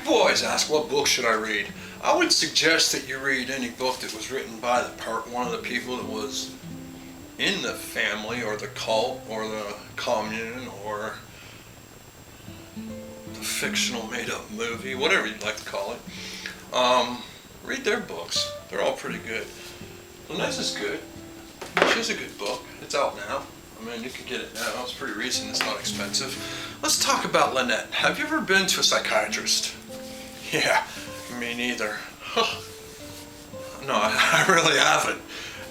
People always ask, what book should I read? I would suggest that you read any book that was written by one of the people that was in the family or the cult or the commune or the fictional made-up movie, whatever you'd like to call it. Read their books. They're all pretty good. Lynette's is good. She has a good book. It's out now. I mean, you can get it now. It's pretty recent. It's not expensive. Let's talk about Lynette. Have you ever been to a psychiatrist? Yeah, me neither. No, I really haven't.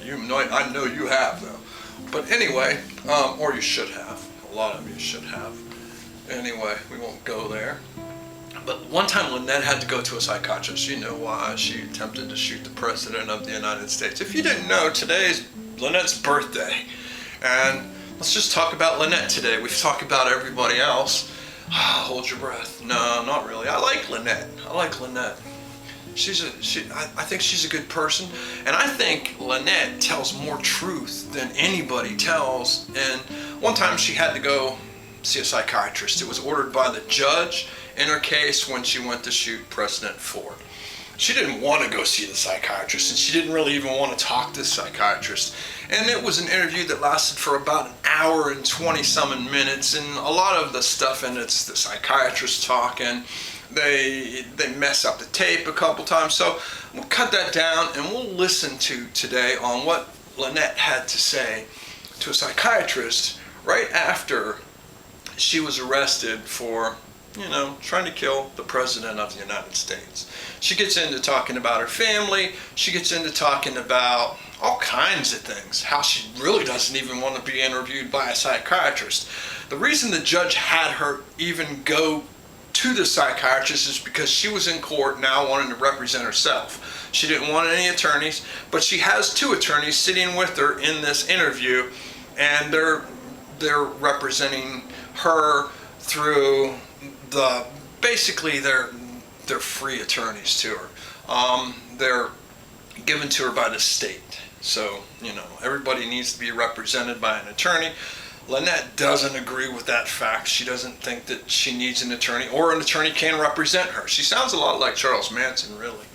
I know you have, though. But anyway, or you should have. A lot of you should have. Anyway, we won't go there. But one time Lynette had to go to a psychiatrist. You know why? She attempted to shoot the President of the United States. If you didn't know, today is Lynette's birthday. And let's just talk about Lynette today. We've talked about everybody else. Hold your breath. No, not really. I like Lynette. I think she's a good person, and I think Lynette tells more truth than anybody tells. And one time she had to go see a psychiatrist. It was ordered by the judge in her case when she went to shoot President Ford. She didn't want to go see the psychiatrist, and she didn't really even want to talk to the psychiatrist. And it was an interview that lasted for about an hour and 20-some minutes, and a lot of the stuff in it's the psychiatrist talking. They mess up the tape a couple times, so we'll cut that down and we'll listen to today on what Lynette had to say to a psychiatrist right after she was arrested for, trying to kill the President of the United States. She gets into talking about her family. She gets into talking about all kinds of things, how she really doesn't even want to be interviewed by a psychiatrist. The reason the judge had her even go to the psychiatrist is because she was in court now wanting to represent herself. She didn't want any attorneys, but she has two attorneys sitting with her in this interview, and they're representing her through they're free attorneys to her. They're given to her by the state. So, everybody needs to be represented by an attorney. Lynette doesn't agree with that fact. She doesn't think that she needs an attorney, or an attorney can represent her. She sounds a lot like Charles Manson, really.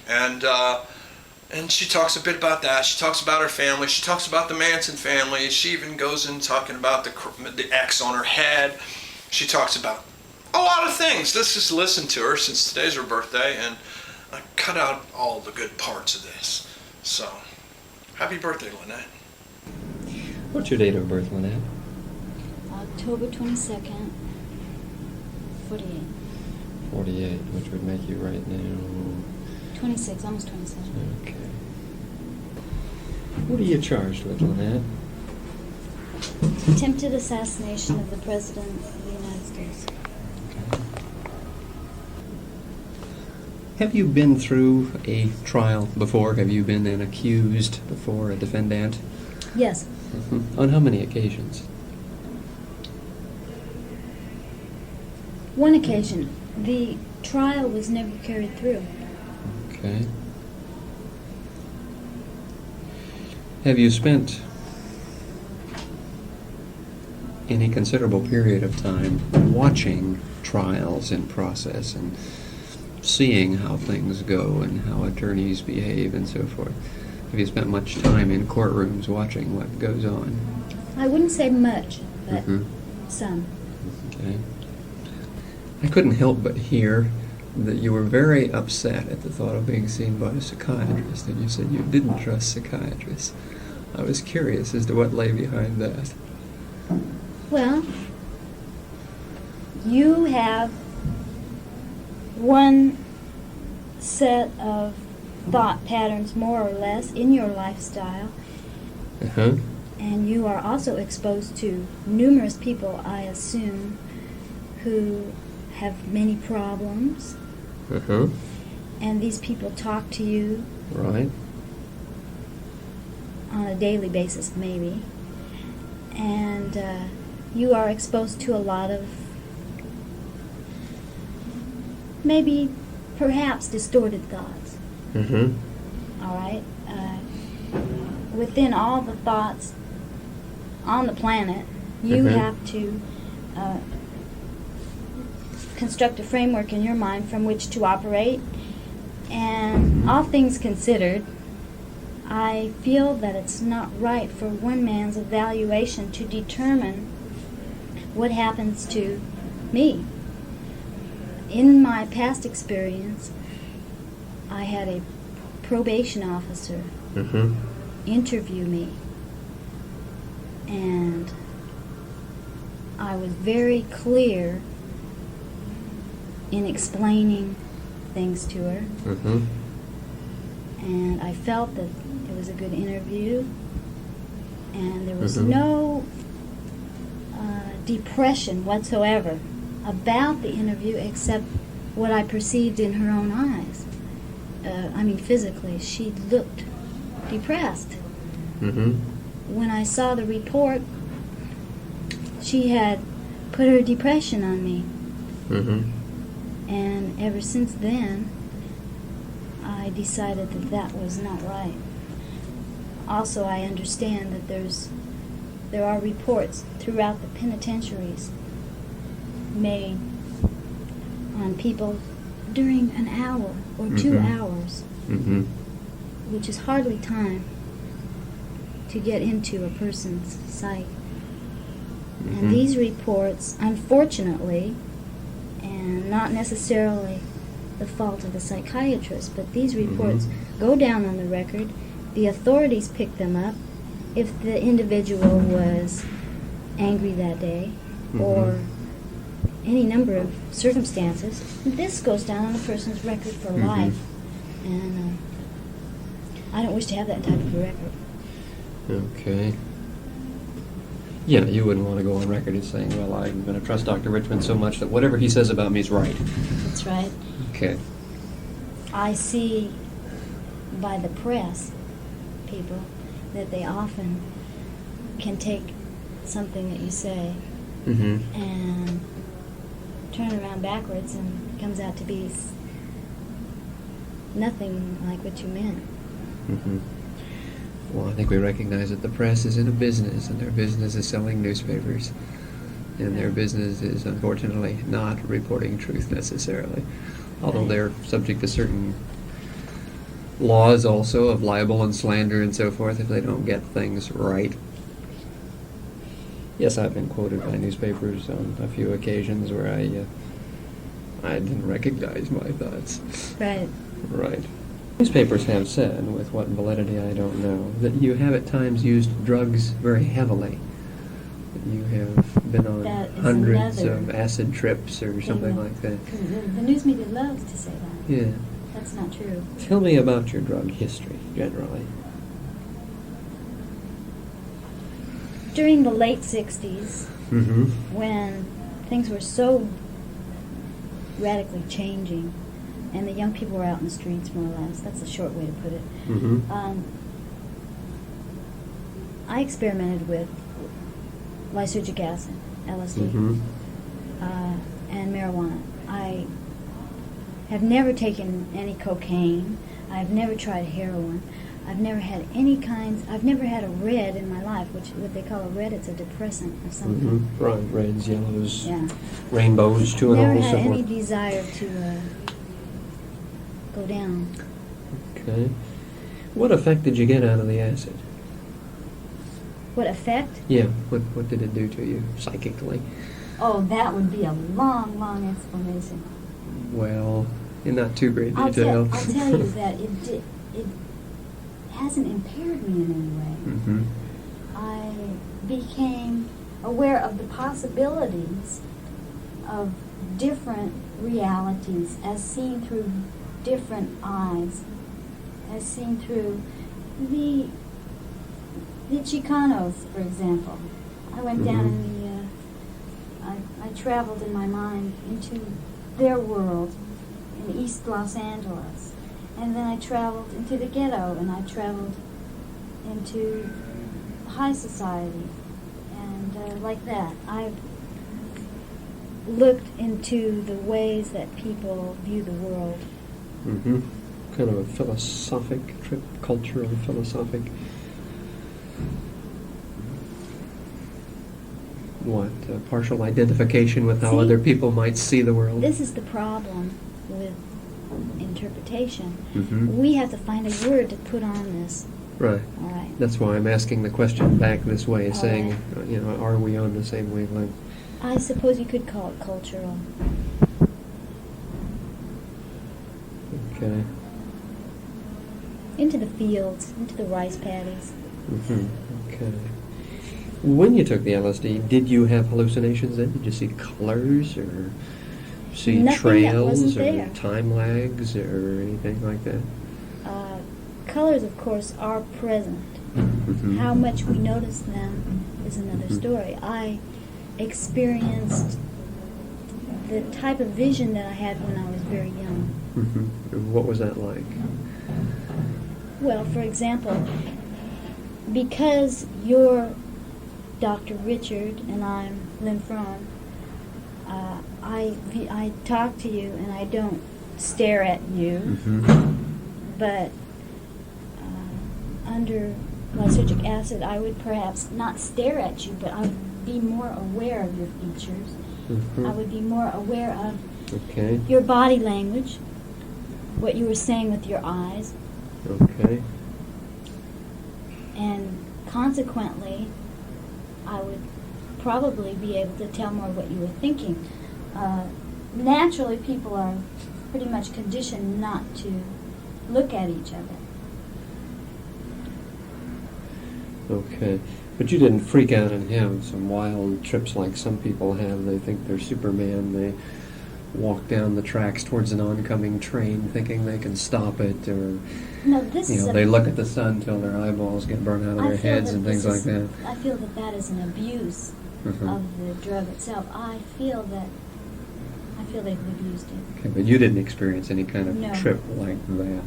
And she talks a bit about that. She talks about her family. She talks about the Manson family. She even goes in talking about the X on her head. She talks about a lot of things. Let's just listen to her since today's her birthday, and I cut out all the good parts of this. So, happy birthday, Lynette. What's your date of birth, Lynette? October 22nd, 48. 48, which would make you right now... 26, almost 27. Okay. What are you charged with, Lynette? Attempted assassination of the President of the United States. Okay. Have you been through a trial before? Have you been an accused before, a defendant? Yes. Mm-hmm. On how many occasions? One occasion. The trial was never carried through. Okay. Have you spent any considerable period of time watching trials in process and seeing how things go and how attorneys behave and so forth? Have you spent much time in courtrooms watching what goes on? I wouldn't say much, but some. Okay. I couldn't help but hear that you were very upset at the thought of being seen by a psychiatrist, and you said you didn't trust psychiatrists. I was curious as to what lay behind that. Well, you have one set of thought patterns, more or less, in your lifestyle. Uh-huh. And you are also exposed to numerous people, I assume, who have many problems. Uh-huh. And these people talk to you. Right. On a daily basis, maybe. And you are exposed to a lot of maybe, perhaps, distorted thoughts. Mm-hmm. All right? Within all the thoughts on the planet, you have to construct a framework in your mind from which to operate. And all things considered, I feel that it's not right for one man's evaluation to determine what happens to me. In my past experience, I had a probation officer interview me, and I was very clear in explaining things to her, and I felt that it was a good interview, and there was no depression whatsoever about the interview except what I perceived in her own eyes. I mean, physically, she looked depressed. When I saw the report, she had put her depression on me. And ever since then, I decided that that was not right. Also, I understand that there are reports throughout the penitentiaries made on people during an hour or 2 hours, which is hardly time to get into a person's psyche. And these reports, unfortunately, and not necessarily the fault of the psychiatrist, but these reports go down on the record. The authorities pick them up if the individual was angry that day or any number of circumstances. This goes down on a person's record for life, and I don't wish to have that type of a record. Okay. Yeah, you wouldn't want to go on record as saying, well, I'm going to trust Dr. Richmond so much that whatever he says about me is right. That's right. Okay. I see by the press, people, that they often can take something that you say and turn around backwards, and it comes out to be nothing like what you meant. Well, I think we recognize that the press is in a business, and their business is selling newspapers. And their business is, unfortunately, not reporting truth necessarily. Although they're subject to certain laws also of libel and slander and so forth if they don't get things right. Yes, I've been quoted by newspapers on a few occasions where I didn't recognize my thoughts. Right. Right. Newspapers have said, with what validity I don't know, that you have at times used drugs very heavily. That you have been on hundreds of acid trips or something like that. The news media loves to say that. Yeah. That's not true. Tell me about your drug history, generally. During the late 60s, when things were so radically changing, and the young people were out in the streets, more or less. That's a short way to put it. I experimented with lysergic acid, LSD, and marijuana. I have never taken any cocaine. I've never tried heroin. I've never had I've never had a red in my life, which what they call a red, it's a depressant of some kind. Right, reds, yellows, Yeah. rainbows, two and all, Never so had any forth. desire to go down. Okay. What effect did you get out of the acid? What effect? Yeah, what did it do to you psychically? Oh, that would be a long, long explanation. Well, in not too great I'll detail. tell you that it hasn't impaired me in any way. I became aware of the possibilities of different realities as seen through different eyes, as seen through the Chicanos, for example. I went down in I traveled in my mind into their world in East Los Angeles. And then I traveled into the ghetto, and I traveled into high society, and like that. I've looked into the ways that people view the world. Kind of a philosophic trip, cultural, philosophic. what, partial identification with how See? other people might see the world? This is the problem with interpretation. Mhm. We have to find a word to put on this. Right. All right. That's why I'm asking the question back this way, All saying, right. you know, are we on the same wavelength? I suppose you could call it cultural. Okay. Into the fields, into the rice paddies. Hmm. Okay. When you took the LSD, did you have hallucinations then? Did you see colors or see Nothing that trails wasn't or there. time lags or anything like that? Colors, of course, are present. Mhm. How much we notice them is another Mhm. story. I experienced the type of vision that I had when I was very young. Mhm. What was that like? Well, for example, because you're Dr. Richard and I'm Lynn Fromme, I talk to you and I don't stare at you, Mhm. but under lysergic acid, I would perhaps not stare at you, but I would be more aware of your features. Mhm. I would be more aware of Okay. your body language, what you were saying with your eyes, Okay. and consequently, I would probably be able to tell more what you were thinking. Naturally, people are pretty much conditioned not to look at each other. Okay. But you didn't freak out and have some wild trips like some people have. They think they're Superman. They walk down the tracks towards an oncoming train thinking they can stop it, or No, this is they look at the sun till their eyeballs get burned out of I their feel heads that and things this like is- that. I feel that that is an abuse Mhm. of the drug itself. I feel they've abused it. Okay, but you didn't experience any kind of No. trip like that.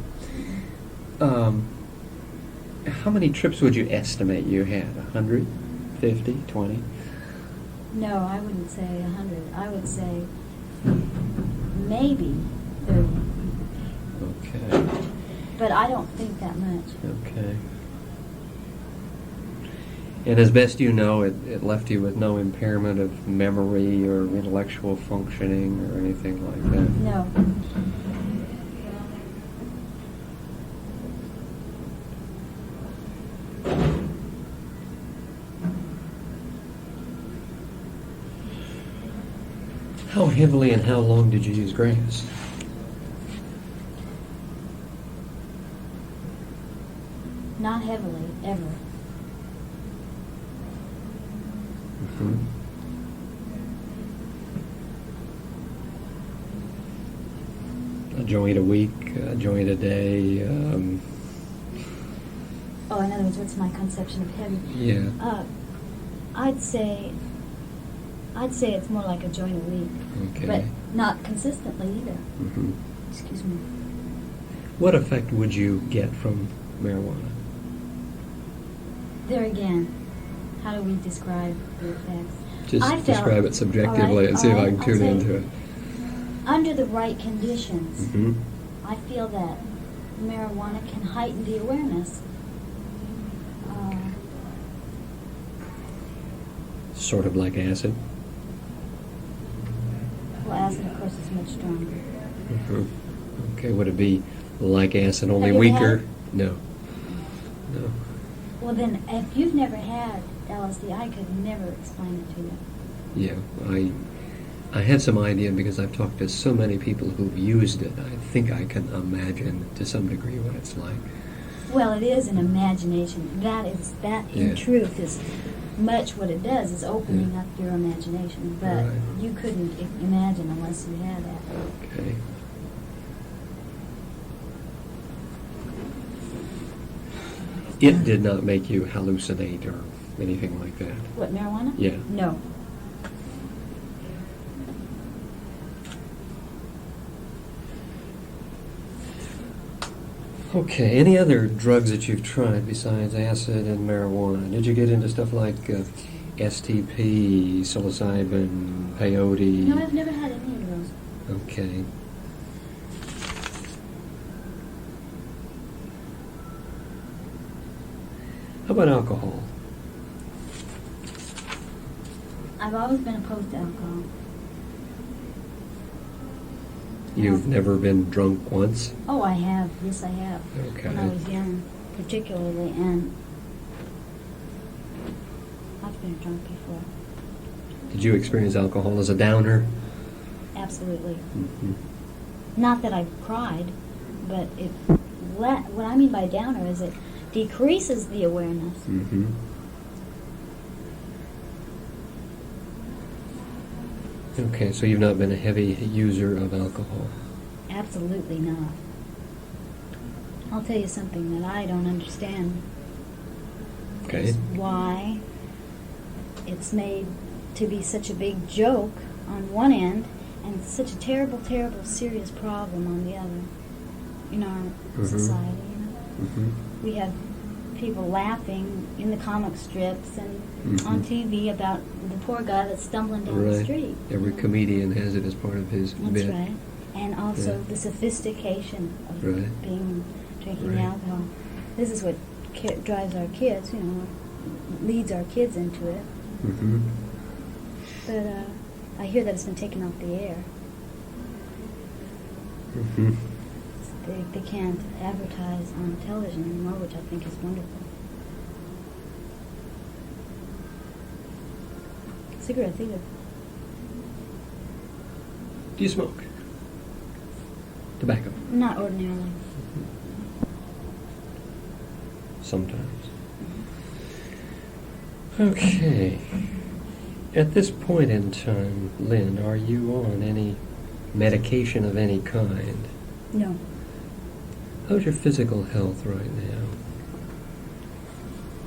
How many trips would you estimate you had? 100? 50? 20? No, I wouldn't say 100. I would say maybe 30. Okay. But I don't think that much. Okay. And as best you know, it left you with no impairment of memory or intellectual functioning or anything like that? No. How heavily and how long did you use grass? Not heavily, ever. Mhm. A joint a week, a joint a day. Oh, in other words, what's my conception of heavy? Yeah. I'd say it's more like a joint a week. Okay. But not consistently either. Mhm. Excuse me. What effect would you get from marijuana? There again, how do we describe the effects? Just I felt- describe it subjectively all right, and see if all I right, can I'll tune say into it. Under the right conditions, Mhm. I feel that marijuana can heighten the awareness. Sort of like acid. Well, acid, of course, is much stronger. Mhm. Okay, would it be like acid, only Have you ever weaker? had it? No. No. Well, then, if you've never had LSD, I could never explain it to you. Yeah, I have some idea because I've talked to so many people who've used it. I think I can imagine to some degree what it's like. Well, it is an imagination. That in Yeah. truth is much what it does, is opening Yeah. up your imagination. But Right. you couldn't imagine unless you had that. Okay. It did not make you hallucinate or anything like that. What, marijuana? Yeah. No. Okay, any other drugs that you've tried besides acid and marijuana? Did you get into stuff like STP, psilocybin, peyote? No, I've never had any of those. Okay. How about alcohol? I've always been opposed to alcohol. You've never been drunk once? Oh, I have. Yes, I have. Okay. When I was young, particularly, and I've been drunk before. Did you experience alcohol as a downer? Absolutely. Mm-hmm. Not that I've cried, but what I mean by downer is it decreases the awareness. Mm-hmm. Okay, so you've not been a heavy user of alcohol? Absolutely not. I'll tell you something that I don't understand. Okay. Is why it's made to be such a big joke on one end and such a terrible, terrible, serious problem on the other in our society. You know? Mm-hmm. We have people laughing in the comic strips and Mhm. on TV about the poor guy that's stumbling down the Right. street. Every comedian has it as part of his That's bit. right. And also Yeah. the sophistication of Right. drinking Right. alcohol. This is what drives our kids, leads our kids into it. Mm-hmm. But I hear that it's been taken off the air. Mm-hmm. They can't advertise on television anymore, which I think is wonderful. Cigarettes either. Do you smoke? Tobacco? Not ordinarily. Sometimes. Okay. At this point in time, Lynn, are you on any medication of any kind? No. How's your physical health right now?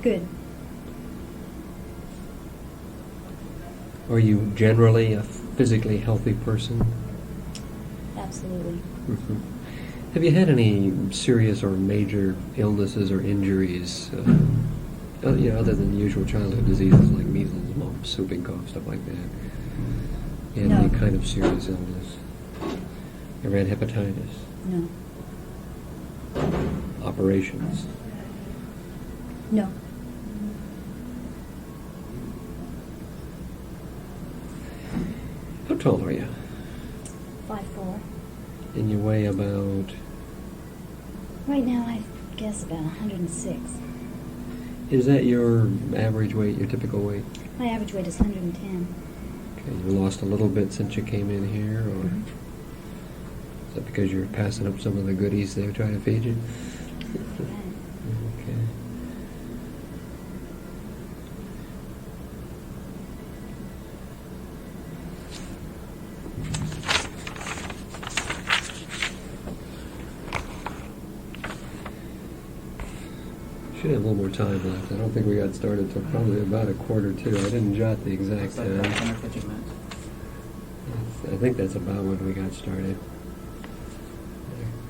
Good. Are you generally a physically healthy person? Absolutely. Mm-hmm. Have you had any serious or major illnesses or injuries, other than the usual childhood diseases like measles, mumps, whooping cough, stuff like that? You had No. any kind of serious illness? Ever had hepatitis? No. Operations? No. How tall are you? 5'4". And you weigh about... Right now, I guess about 106. Is that your average weight, your typical weight? My average weight is 110. Okay, you lost a little bit since you came in here, or Mhm. is that because you're passing up some of the goodies they were trying to feed you? Right. Okay. Should have a little more time left. I don't think we got started till probably about 1:45. I didn't jot the exact Looks like about time. 10 or 15 minutes. I think that's about when we got started.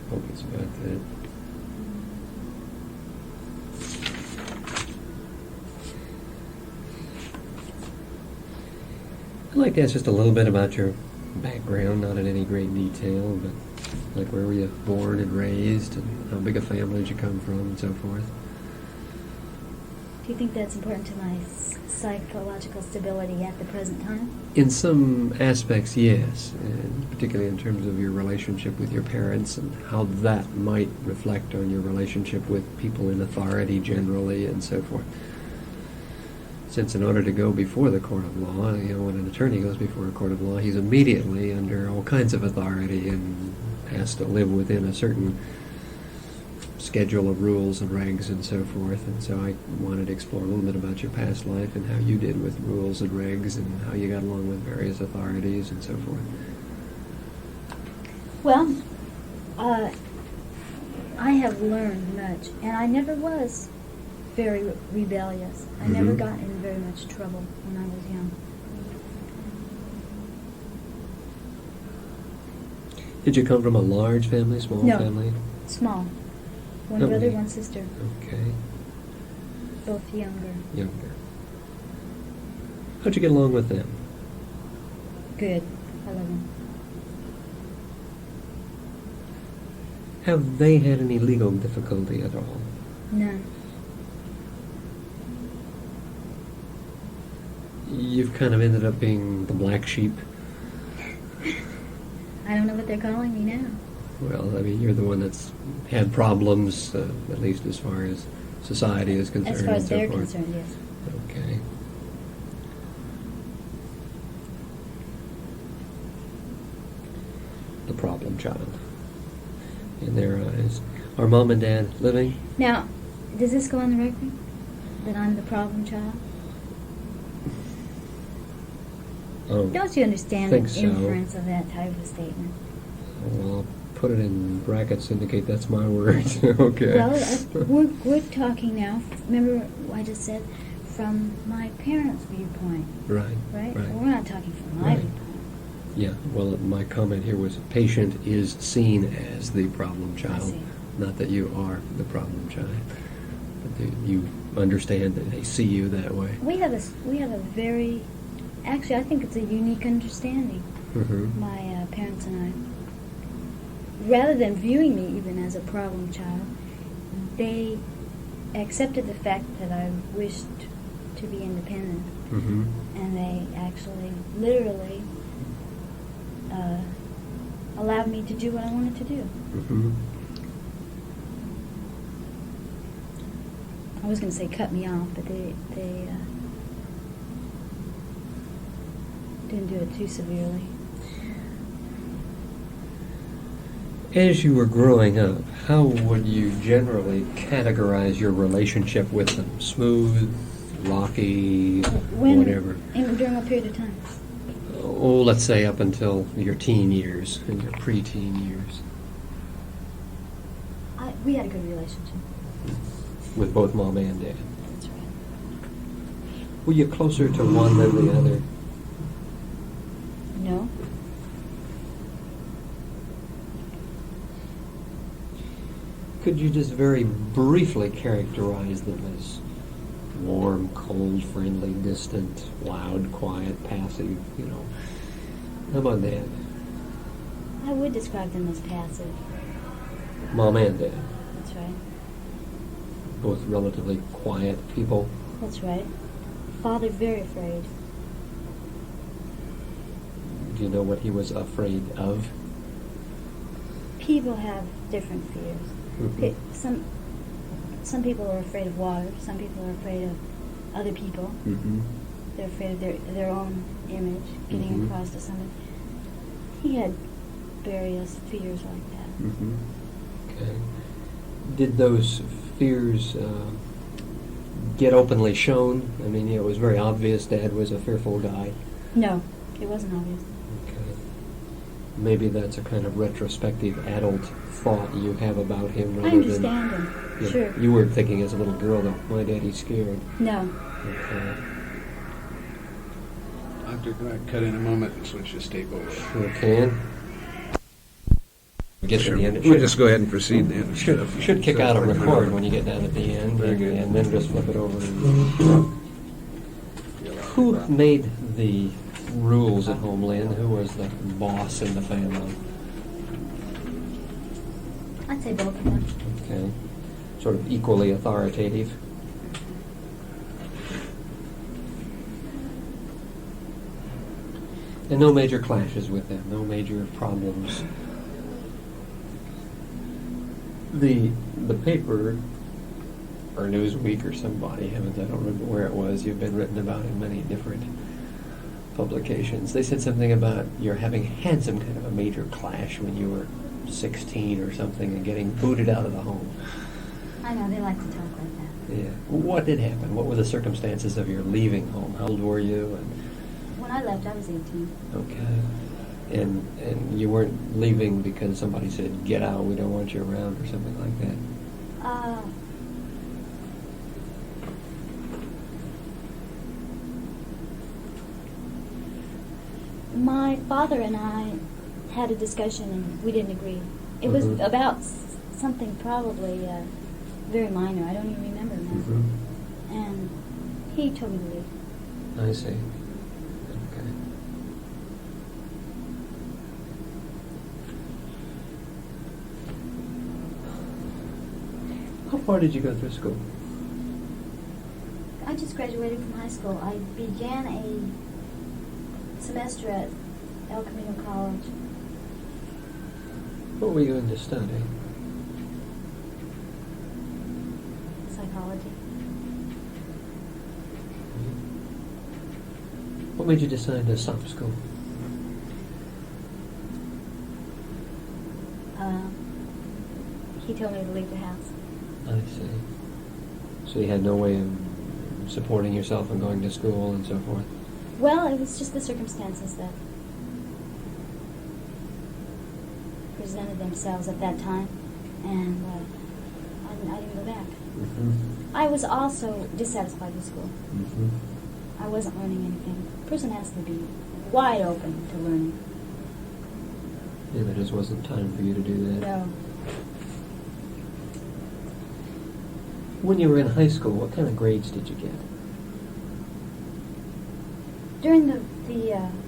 I hope it's about that. I'd like to ask just a little bit about your background, not in any great detail, but like where were you born and raised, and how big a family did you come from, and so forth. Do you think that's important to my psychological stability at the present time? In some aspects, yes, and particularly in terms of your relationship with your parents and how that might reflect on your relationship with people in authority generally and so forth. Since in order to go before the court of law, when an attorney goes before a court of law, he's immediately under all kinds of authority and has to live within a certain schedule of rules and regs and so forth. And so I wanted to explore a little bit about your past life and how you did with rules and regs and how you got along with various authorities and so forth. Well, I have learned much, and I never was very rebellious. I never Mhm. got in very much trouble when I was young. Did you come from a large family, small No. family? Small. One Oh, brother, yeah. one sister, Okay, both younger. younger. How'd you get along with them? Good. I love them. Have they had any legal difficulty at all? None. You've kind of ended up being the black sheep. I don't know what they're calling me now. Well, I mean, you're the one that's had problems, at least as far as society is concerned. As far as and so they're forth. concerned, yes. Okay. The problem child. In their eyes. Are Mom and Dad living? Now, does this go on the record? That I'm the problem child? Oh, Don't you understand think the so. inference of that type of statement? well, I'll put it in brackets to indicate that's my words. Okay. Well, we're talking now, remember I just said, from my parents' viewpoint, Right. right? Right. We're not talking from my Right. viewpoint. Yeah, well, my comment here was patient is seen as the problem child. see. Not that you are the problem child. But you understand that they see you that way. We have a very, actually I think it's a unique understanding, Mm-hmm. my parents and I. Rather than viewing me even as a problem child, they accepted the fact that I wished to be independent, Mm-hmm. and they actually literally allowed me to do what I wanted to do. Mm-hmm. I was going to say cut me off, but they didn't do it too severely. As you were growing up, how would you generally categorize your relationship with them? Smooth, rocky, whatever? During what period of time? Oh, let's say up until your teen years and your preteen years. We had a good relationship. With both Mom and Dad. That's right. Were you closer to one than the other? No? Could you just very briefly characterize them as warm, cold, friendly, distant, loud, quiet, passive, How about Dad? I would describe them as passive. Mom and Dad. That's right. Both relatively quiet people. That's right. Father very afraid. Do you know what he was afraid of? People have different fears. Mhm. Some people are afraid of water. Some people are afraid of other people. Mm-hmm. They're afraid of their own image getting Mhm. across to someone. He had various fears like that. Mm-hmm. Okay. Did those fears get openly shown? I mean, it was very obvious Dad was a fearful guy. No, it wasn't obvious. Okay. Maybe that's a kind of retrospective adult thought you have about him I rather understand him. than... Sure. You weren't thinking as a little girl that my daddy's scared. No. Okay. Doctor, can I cut in a moment and switch this tape over? Sure can. Get to the end. We'll just go ahead and proceed then. Should kick out a record when you get down at the end, Very good. and then just flip it over. Who made the rules at home, Lynn? Who was the boss in the family? I'd say both of them. Okay. Sort of equally authoritative. And no major clashes with them, no major problems. The paper, or Newsweek or somebody, I don't remember where it was, you've been written about in many different publications. They said something about your having had some kind of a major clash when you were 16 or something and getting booted out of the home. I know, they like to talk like that. Yeah. What did happen? What were the circumstances of your leaving home? How old were you? And When I left, I was 18. okay. And you weren't leaving because somebody said, get out, we don't want you around, or something like that. My father and I had a discussion and we didn't agree. It was Mhm. about something probably very minor. I don't even remember now. Mm-hmm. And he told me to leave. I see. Okay. How far did you go through school? I just graduated from high school. I began a semester at El Camino College. What were you going to study? Psychology. What made you decide to stop school? He told me to leave the house. I see. So you had no way of supporting yourself and going to school and so forth? Well, it was just the circumstances that presented themselves at that time, and I didn't go back. Mm-hmm. I was also dissatisfied with school. Mm-hmm. I wasn't learning anything. A person has to be wide open to learning. Yeah, there just wasn't time for you to do that. No. When you were in high school, what kind of grades did you get? During the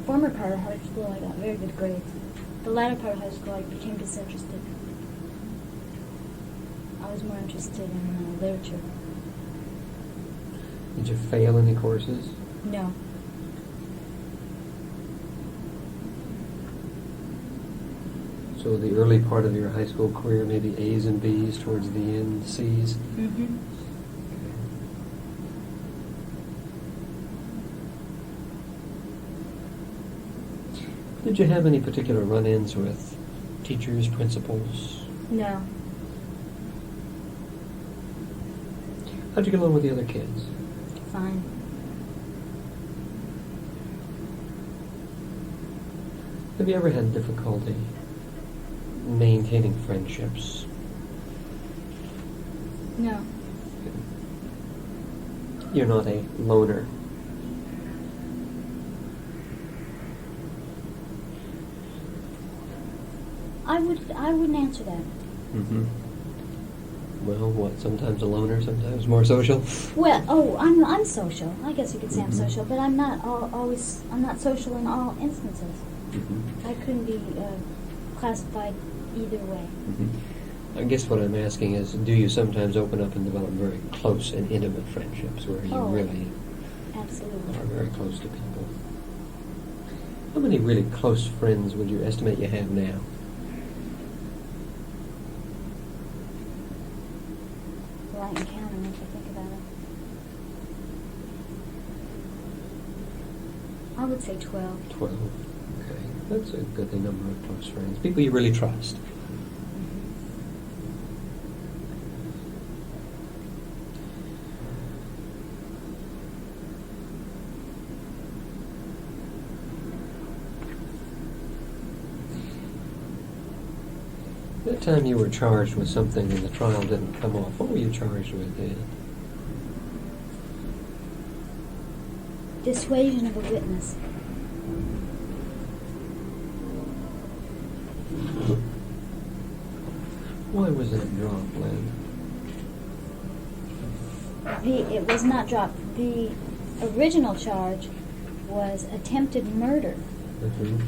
former part of high school, I got very good grades. The latter part of high school, I became disinterested. I was more interested in literature. Did you fail any courses? No. So the early part of your high school career, maybe A's and B's, towards the end, C's? Mm-hmm. Did you have any particular run-ins with teachers, principals? No. How'd you get along with the other kids? Fine. Have you ever had difficulty maintaining friendships? No. You're not a loner. I wouldn't answer that. Mm-hmm. Well, what? Sometimes a loner, sometimes more social. Well, I'm social. I guess you could say I'm Mhm. social, but I'm not always. I'm not social in all instances. Mm-hmm. I couldn't be classified either way. Mm-hmm. I guess what I'm asking is, do you sometimes open up and develop very close and intimate friendships where you really Absolutely. are very close to people? How many really close friends would you estimate you have now? Well, I can count them if I think about it. I would say 12. 12. Okay. That's a good number of close friends. People you really trust. That time you were charged with something and the trial didn't come off. What were you charged with then? Dissuasion of a witness. Why was that dropped, Lynn? It was not dropped. The original charge was attempted murder. Mm-hmm.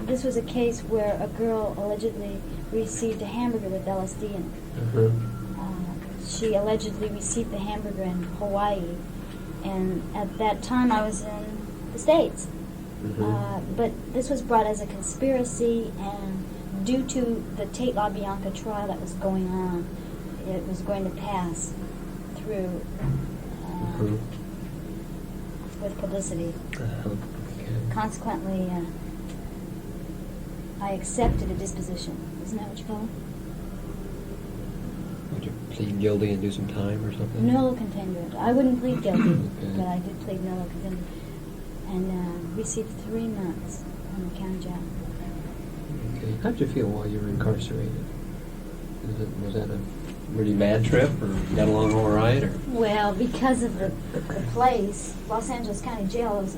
This was a case where a girl allegedly received a hamburger with LSD in it. Mm-hmm. She allegedly received the hamburger in Hawaii, and at that time I was in the States. Mm-hmm. But this was brought as a conspiracy, and due to the Tate LaBianca trial that was going on, it was going to pass through Mm-hmm. with publicity. Okay. Consequently, I accepted a disposition. Isn't that what you call it? Would you plead guilty and do some time or something? Nolo contendere. I wouldn't plead guilty, Okay. but I did plead nolo contendere, and received 3 months on the county jail. Okay. How'd you feel while you were incarcerated? Was that a really bad trip, or you got along all right, or? Well, because of the place, Los Angeles County Jail is,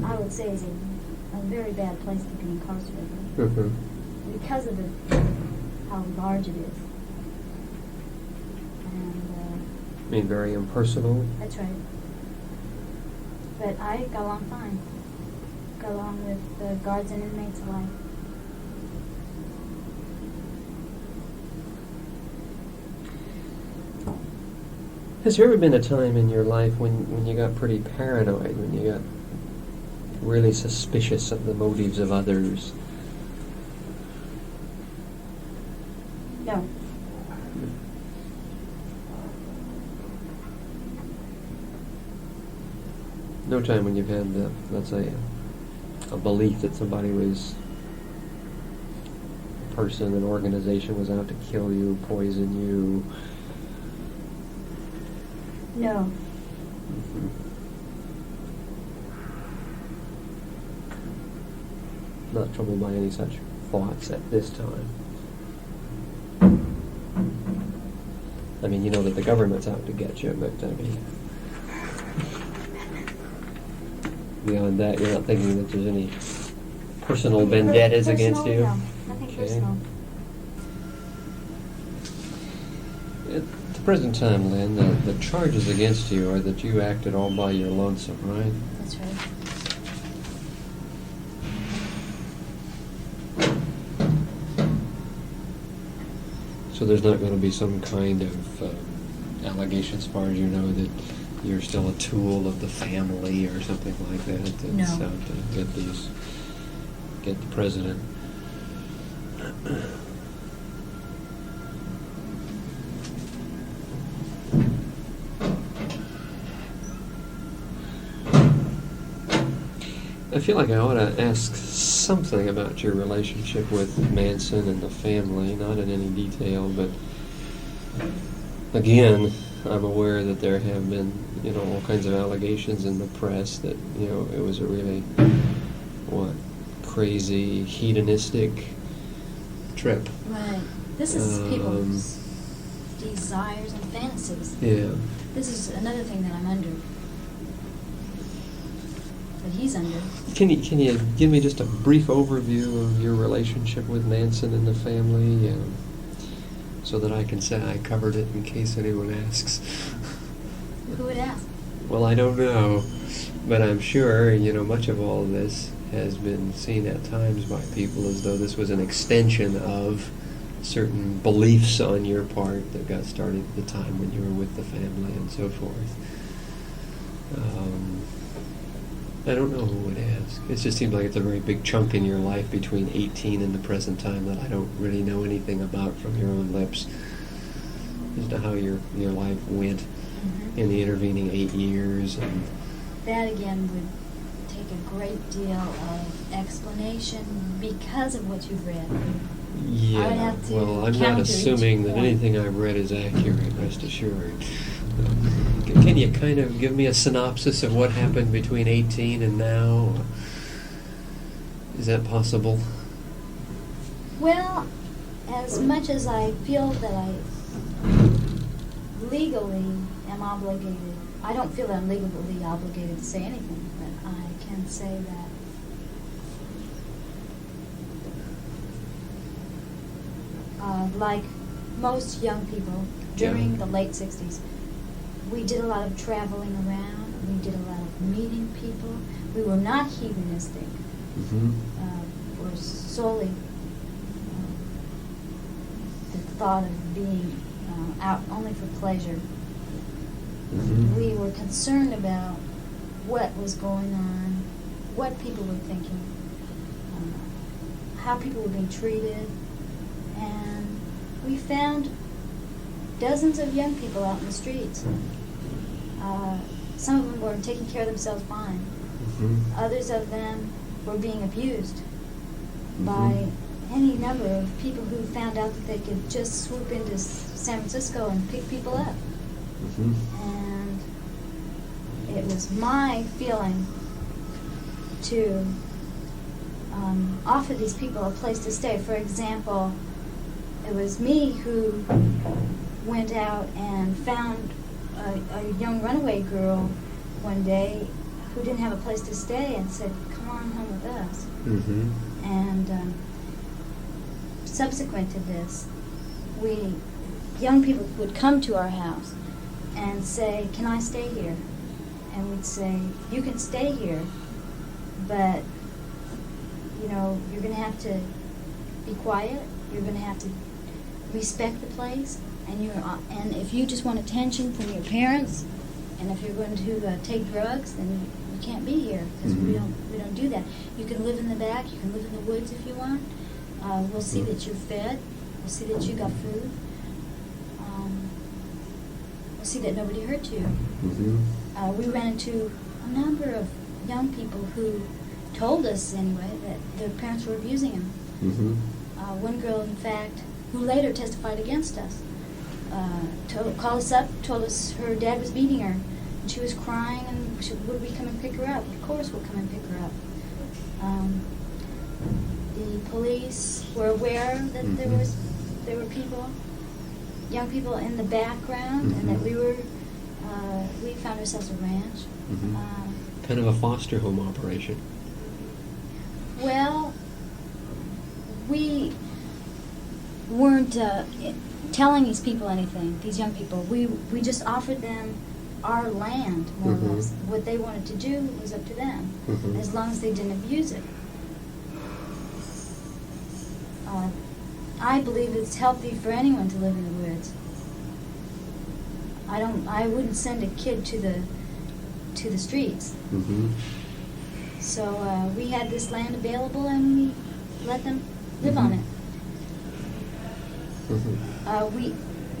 I would say, is a very bad place to be incarcerated. Mm-hmm. Because of how large it is. And I mean, very impersonal. that's right. But I got along fine. Got along with the guards and inmates alike. Has there ever been a time in your life when you got pretty paranoid, when you got really suspicious of the motives of others? No. No time when you've had, let's say, a belief that somebody was, a person, an organization was out to kill you, poison you. No. Mhm. Not troubled by any such thoughts at this time. I mean, you know that the government's out to get you, but I mean, beyond that, you're not thinking that there's any personal vendettas against you? No, nothing Okay. personal. At the present time, Lynn, the charges against you are that you acted all by your lonesome, right? That's right. So there's not going to be some kind of allegation, as far as you know, that you're still a tool of the family or something like that that's No. out to get the president. I feel like I ought to ask something about your relationship with Manson and the family, not in any detail, but again, I'm aware that there have been, all kinds of allegations in the press that, it was a really, crazy, hedonistic trip. Right. This is people's desires and fantasies. Yeah. This is another thing that I'm under. That he's under. Can you give me just a brief overview of your relationship with Manson and the family, so that I can say I covered it in case anyone asks? Who would ask? Well, I don't know, but I'm sure, much of all of this has been seen at times by people as though this was an extension of certain beliefs on your part that got started at the time when you were with the family and so forth. I don't know who would ask. It just seems like it's a very big chunk in your life between 18 and the present time that I don't really know anything about from your own lips as to how your life went in the intervening 8 years. And That again would take a great deal of explanation because of what you've read. I would have to well, I'm not counter each assuming that point. anything I've read is accurate, rest assured. Can you kind of give me a synopsis of what happened between 18 and now? Is that possible? Well, as much as I feel that I legally am obligated, I don't feel that I'm legally obligated to say anything, but I can say that like most young people during the late 60s, we did a lot of traveling around, we did a lot of meeting people. We were not hedonistic. Mm-hmm. Or solely the thought of being out only for pleasure. Mm-hmm. We were concerned about what was going on, what people were thinking, how people were being treated, and we found dozens of young people out in the streets. Some of them were taking care of themselves fine. Mm-hmm. Others of them were being abused Mm-hmm. by any number of people who found out that they could just swoop into San Francisco and pick people up. Mm-hmm. And it was my feeling to offer these people a place to stay. For example, it was me who went out and found a young runaway girl one day who didn't have a place to stay and said, "Come on home with us." Mm-hmm. And subsequent to this, young people would come to our house and say, "Can I stay here?" And we'd say, "You can stay here, but you're going to have to be quiet. You're going to have to respect the place, and if you just want attention from your parents, and if you're going to take drugs, then you can't be here because we don't do that. You can live in the back. You can live in the woods if you want. We'll see that you're fed. We'll see that you got food. We'll see that nobody hurt you. We ran into a number of young people who told us, anyway, that their parents were abusing them. One girl, in fact, who later testified against us, called us up, told us her dad was beating her, and she was crying, and would we come and pick her up? Of course we'll come and pick her up. The police were aware that there were people, young people in the background, and that we found ourselves a ranch. Kind of a foster home operation. Well, we weren't telling these people anything, these young people. We just offered them our land, more or less. What they wanted to do was up to them, as long as they didn't abuse it. I believe it's healthy for anyone to live in the woods. I wouldn't send a kid to the streets. So we had this land available, and we let them live on it.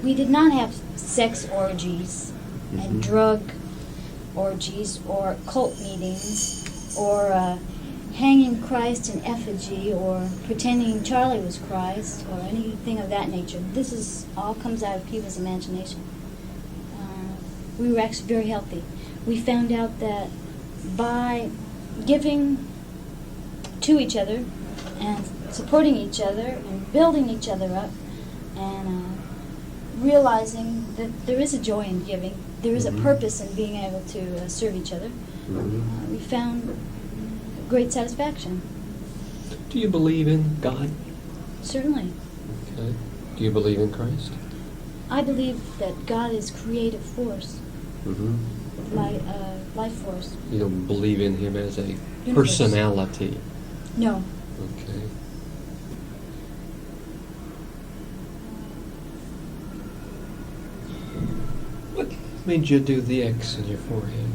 We did not have sex orgies and drug orgies or cult meetings or hanging Christ in effigy or pretending Charlie was Christ or anything of that nature. This all comes out of people's imagination. We were actually very healthy. We found out that by giving to each other and supporting each other and building each other up and realizing that there is a joy in giving, there is a purpose in being able to serve each other, we found great satisfaction. Do you believe in God? Certainly. Okay. Do you believe in Christ? I believe that God is creative force, life force. You don't believe in Him as a Universe. personality? No. Okay. What made you do the X in your forehead?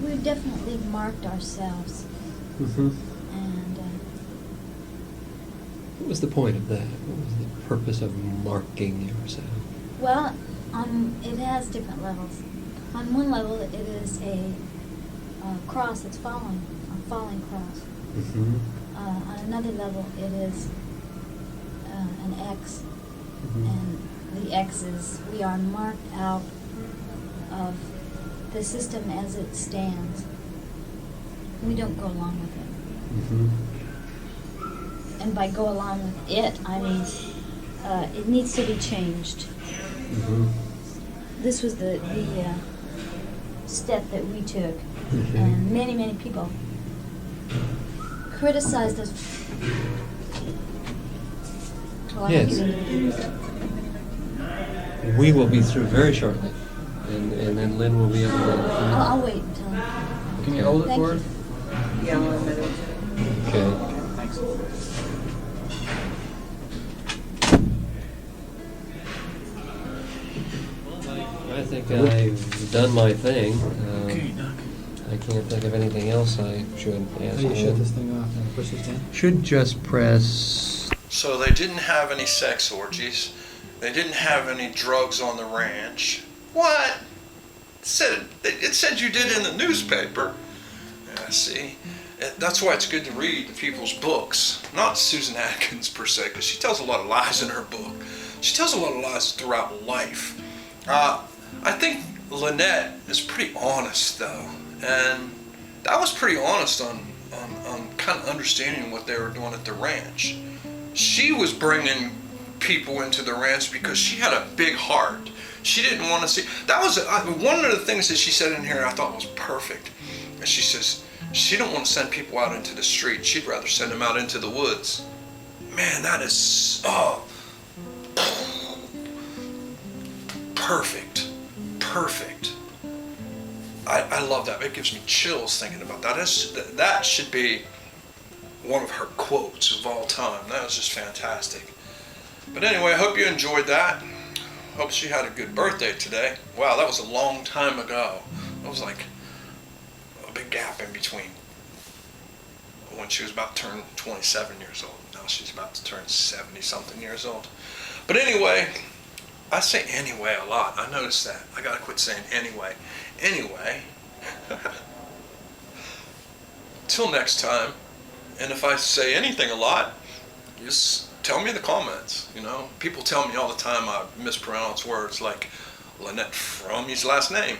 We definitely marked ourselves. And what was the point of that? What was the purpose of marking yourself? well, it has different levels. On one level, it is a cross that's falling, a falling cross. On another level, it is an X, and the X's, we are marked out of the system as it stands. We don't go along with it. And by go along with it, I mean it needs to be changed. This was the step that we took, and many people criticized us. Well, Yes. We will be through very shortly, and then Lynn will be able to... I'll wait until... Can you hold it Thank for you. us? Yeah, 1 minute. Okay. Thanks. I think I've done my thing. Okay, Doc. I can't think of anything else I should ask How do you shut you. this thing off and push this down? Should just press... So they didn't have any sex orgies. They didn't have any drugs on the ranch. What? It said you did in the newspaper. Yeah, see? That's why it's good to read people's books. Not Susan Atkins per se, because she tells a lot of lies in her book. She tells a lot of lies throughout life. I think Lynette is pretty honest, though. And I was pretty honest on kind of understanding what they were doing at the ranch. She was bringing people into the ranch because she had a big heart. She didn't want to see... That was one of the things that she said in here I thought was perfect. And she says she don't want to send people out into the street. She'd rather send them out into the woods. Man, that is... perfect. Perfect. I love that. It gives me chills thinking about that. That should be one of her quotes of all time. That was just fantastic. But anyway, I hope you enjoyed that. Hope she had a good birthday today. Wow, that was a long time ago. That was like a big gap in between when she was about to turn 27 years old. Now she's about to turn 70 something years old. But anyway, I say anyway a lot. I noticed that. I gotta quit saying anyway. Anyway, till next time. And if I say anything a lot, just tell me in the comments. You know, people tell me all the time I mispronounce words like Lynette Fromme's last name,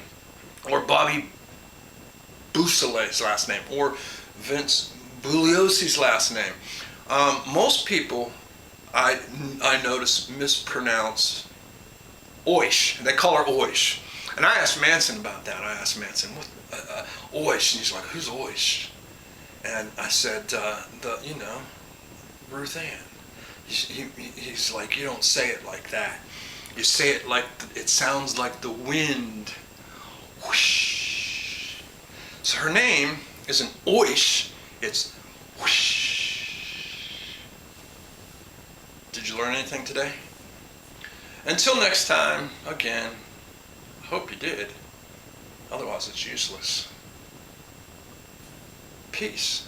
or Bobby Boussalet's last name, or Vince Bugliosi's last name. Most people I notice mispronounce Oish. They call her Oish. And I asked Manson about that. I asked Manson, what, Oish? And he's like, who's Oish? And I said, Ruth Ann. He's like, you don't say it like that. You say it like, it sounds like the wind. Whoosh. So her name isn't Oish, it's whoosh. Did you learn anything today? Until next time, again, I hope you did. Otherwise, it's useless. Peace.